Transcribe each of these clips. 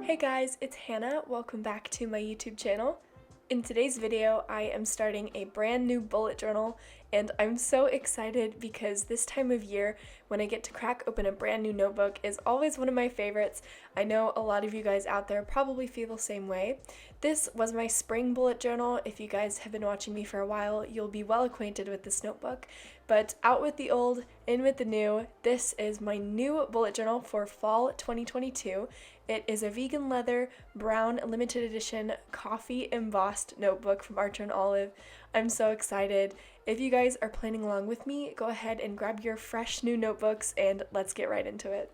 Hey guys, it's Hannah. Welcome back to my YouTube channel. In today's video, I am starting a brand new bullet journal, and I'm so excited because this time of year, when I get to crack open a brand new notebook, is always one of my favorites. I know a lot of you guys out there probably feel the same way. This was my spring bullet journal. If you guys have been watching me for a while, you'll be well acquainted with this notebook. But out with the old, in with the new, this is my new bullet journal for fall 2022. It is a vegan leather, brown, limited edition, coffee embossed notebook from Archer & Olive. I'm so excited. If you guys are planning along with me, go ahead and grab your fresh new notebooks and let's get right into it.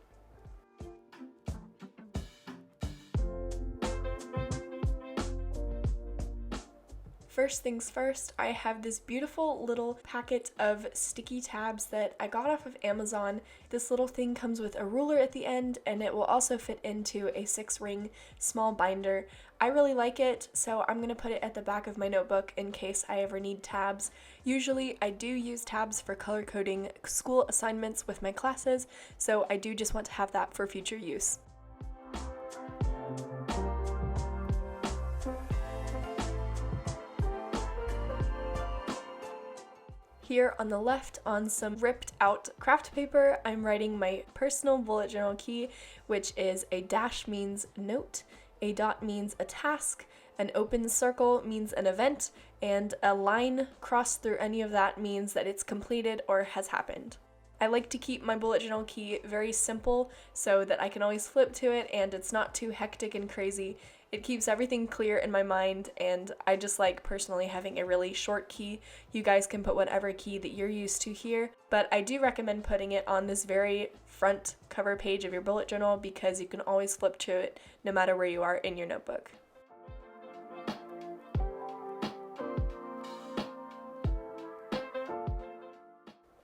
First things first, I have this beautiful little packet of sticky tabs that I got off of Amazon. This little thing comes with a ruler at the end, and it will also fit into a 6-ring small binder. I really like it, so I'm going to put it at the back of my notebook in case I ever need tabs. Usually I do use tabs for color coding school assignments with my classes, so I do just want to have that for future use. Here on the left, on some ripped out craft paper, I'm writing my personal bullet journal key, which is a dash means note, a dot means a task, an open circle means an event, and a line crossed through any of that means that it's completed or has happened. I like to keep my bullet journal key very simple so that I can always flip to it and it's not too hectic and crazy. It keeps everything clear in my mind, and I just like personally having a really short key. You guys can put whatever key that you're used to here, but I do recommend putting it on this very front cover page of your bullet journal because you can always flip to it no matter where you are in your notebook.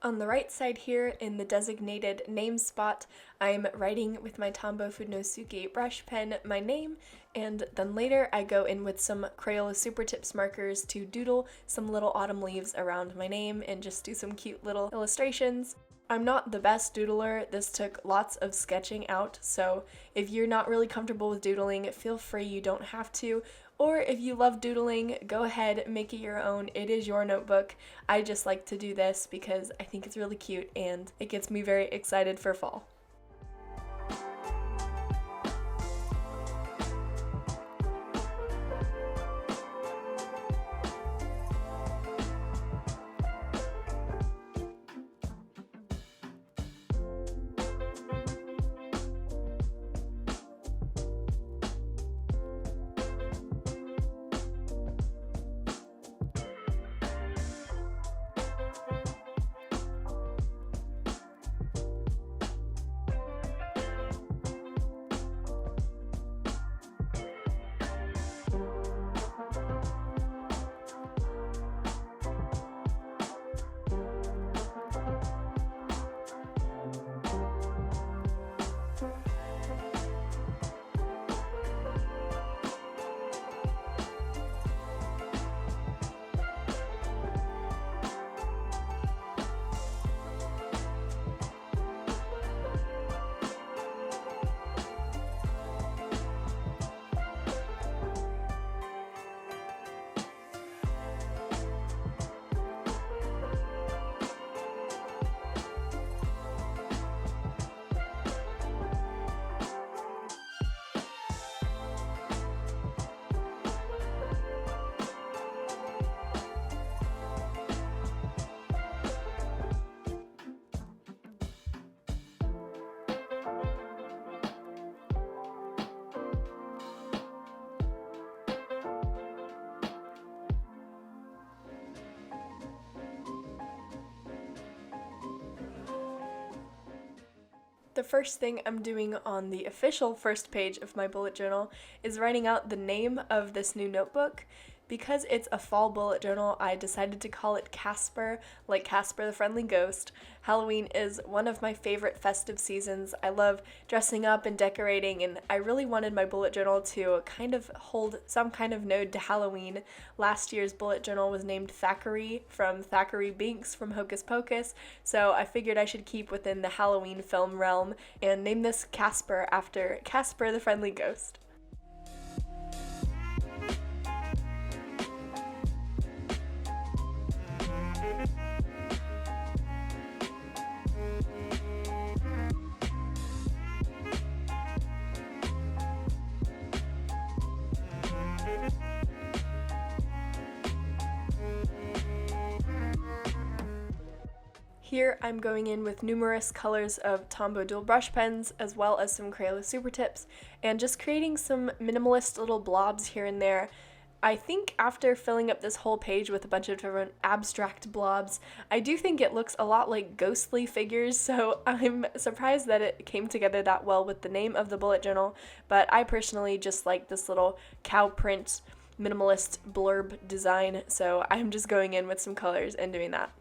On the right side here, in the designated name spot, I'm writing with my Tombow Fudenosuke brush pen my name, and then later I go in with some Crayola Super Tips markers to doodle some little autumn leaves around my name and just do some cute little illustrations. I'm not the best doodler. This took lots of sketching out, so if you're not really comfortable with doodling, feel free, you don't have to. Or if you love doodling, go ahead, make it your own. It is your notebook. I just like to do this because I think it's really cute and it gets me very excited for fall. The first thing I'm doing on the official first page of my bullet journal is writing out the name of this new notebook. Because it's a fall bullet journal, I decided to call it Casper, like Casper the Friendly Ghost. Halloween is one of my favorite festive seasons. I love dressing up and decorating, and I really wanted my bullet journal to kind of hold some kind of nod to Halloween. Last year's bullet journal was named Thackeray from Thackeray Binks from Hocus Pocus, so I figured I should keep within the Halloween film realm and name this Casper after Casper the Friendly Ghost. Here I'm going in with numerous colors of Tombow dual brush pens as well as some Crayola super tips and just creating some minimalist little blobs here and there. I think after filling up this whole page with a bunch of different abstract blobs, I do think it looks a lot like ghostly figures, so I'm surprised that it came together that well with the name of the bullet journal, but I personally just like this little cow print minimalist blurb design, so I'm just going in with some colors and doing that.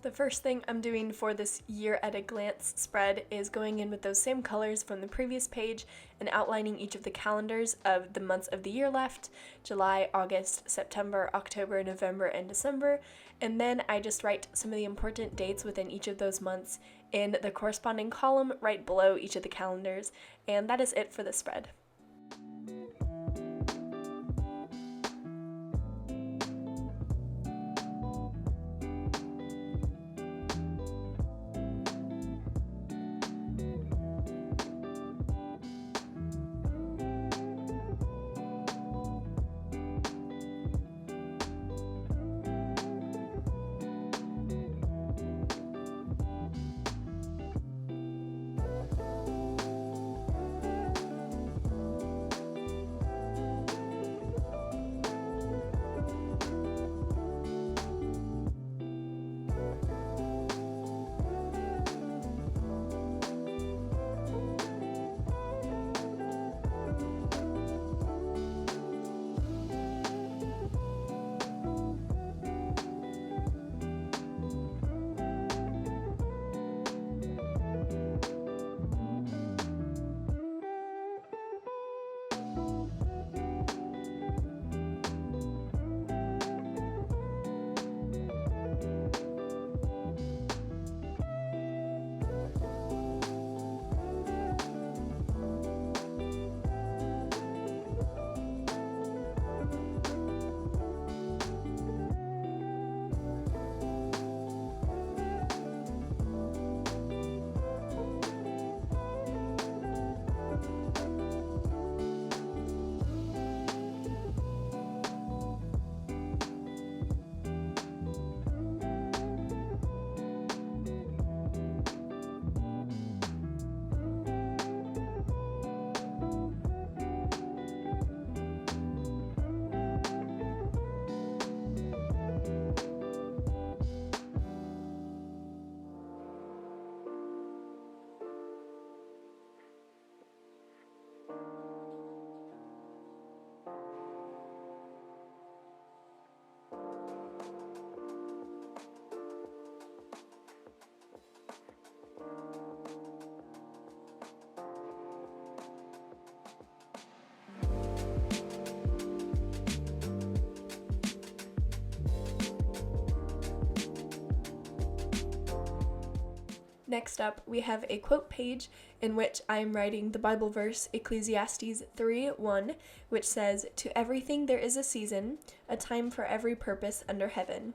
The first thing I'm doing for this year at a glance spread is going in with those same colors from the previous page and outlining each of the calendars of the months of the year left: July, August, September, October, November, and December. And then I just write some of the important dates within each of those months in the corresponding column right below each of the calendars. And that is it for the spread. Next up, we have a quote page in which I'm writing the Bible verse Ecclesiastes 3:1, which says, "To everything there is a season, a time for every purpose under heaven."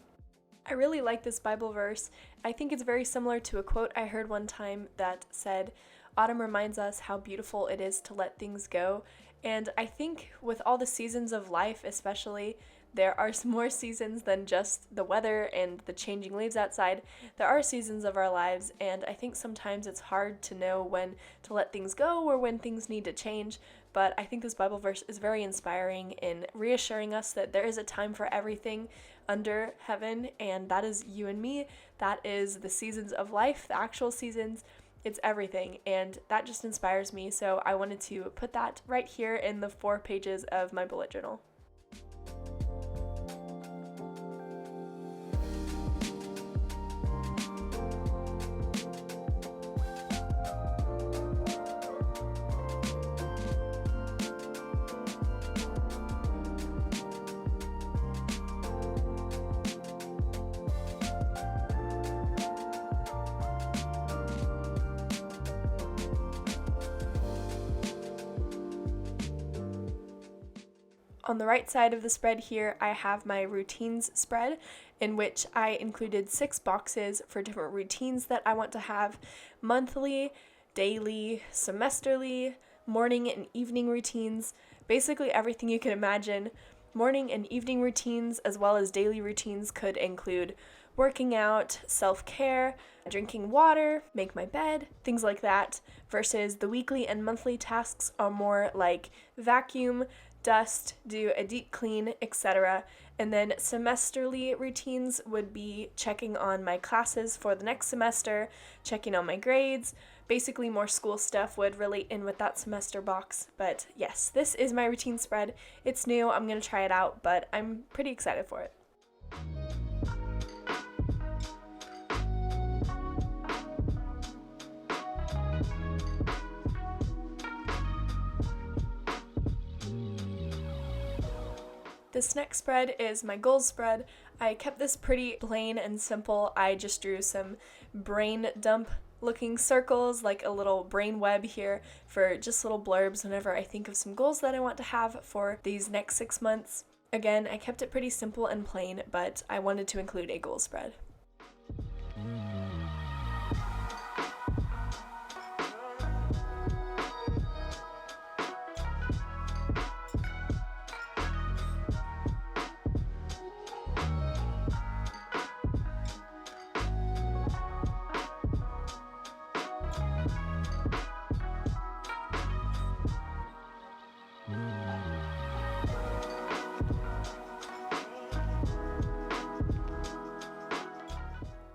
I really like this Bible verse. I think it's very similar to a quote I heard one time that said, "Autumn reminds us how beautiful it is to let things go." And I think with all the seasons of life especially, there are some more seasons than just the weather and the changing leaves outside. There are seasons of our lives, and I think sometimes it's hard to know when to let things go or when things need to change. But I think this Bible verse is very inspiring in reassuring us that there is a time for everything under heaven, and that is you and me. That is the seasons of life, the actual seasons. It's everything, and that just inspires me. So I wanted to put that right here in the 4 pages of my bullet journal. On the right side of the spread here, I have my routines spread, in which I included 6 boxes for different routines that I want to have: monthly, daily, semesterly, morning and evening routines, basically everything you can imagine. Morning and evening routines, as well as daily routines, could include working out, self-care, drinking water, make my bed, things like that, versus the weekly and monthly tasks are more like vacuum, dust, do a deep clean, etc. And then semesterly routines would be checking on my classes for the next semester, checking on my grades. Basically, more school stuff would relate in with that semester box. But yes, this is my routine spread. It's new, I'm going to try it out, but I'm pretty excited for it. This next spread is my goals spread. I kept this pretty plain and simple. I just drew some brain dump looking circles, like a little brain web here for just little blurbs whenever I think of some goals that I want to have for these next 6 months. Again, I kept it pretty simple and plain, but I wanted to include a goal spread.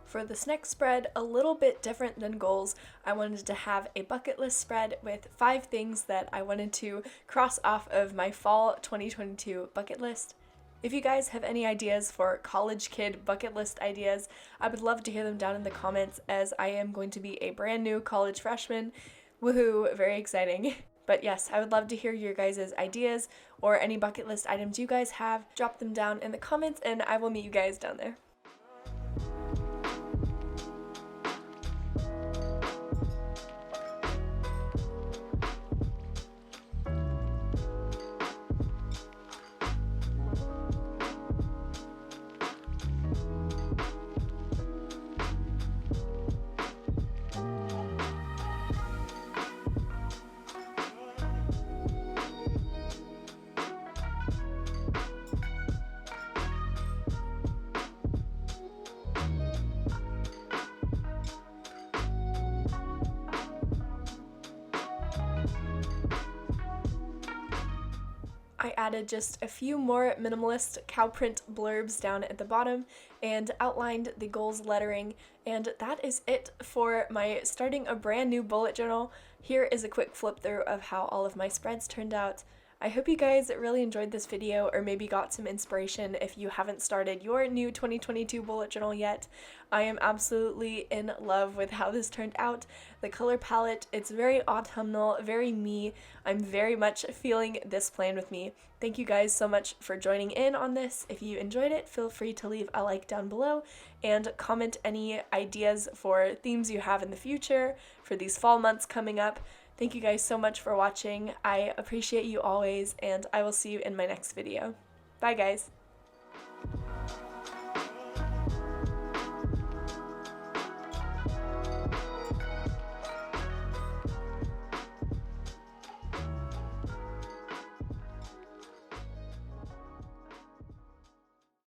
For this next spread, a little bit different than goals, I wanted to have a bucket list spread with 5 things that I wanted to cross off of my fall 2022 bucket list. If you guys have any ideas for college kid bucket list ideas, I would love to hear them down in the comments, as I am going to be a brand new college freshman. Woohoo, very exciting. But yes, I would love to hear your guys' ideas or any bucket list items you guys have. Drop them down in the comments and I will meet you guys down there. I added just a few more minimalist cow print blurbs down at the bottom and outlined the goals lettering, and that is it for my starting a brand new bullet journal. Here is a quick flip through of how all of my spreads turned out. I hope you guys really enjoyed this video, or maybe got some inspiration if you haven't started your new 2022 bullet journal yet. I am absolutely in love with how this turned out. The color palette, it's very autumnal, very me. I'm very much feeling this plan with me. Thank you guys so much for joining in on this. If you enjoyed it, feel free to leave a like down below and comment any ideas for themes you have in the future for these fall months coming up. Thank you guys so much for watching. I appreciate you always, and I will see you in my next video. Bye guys!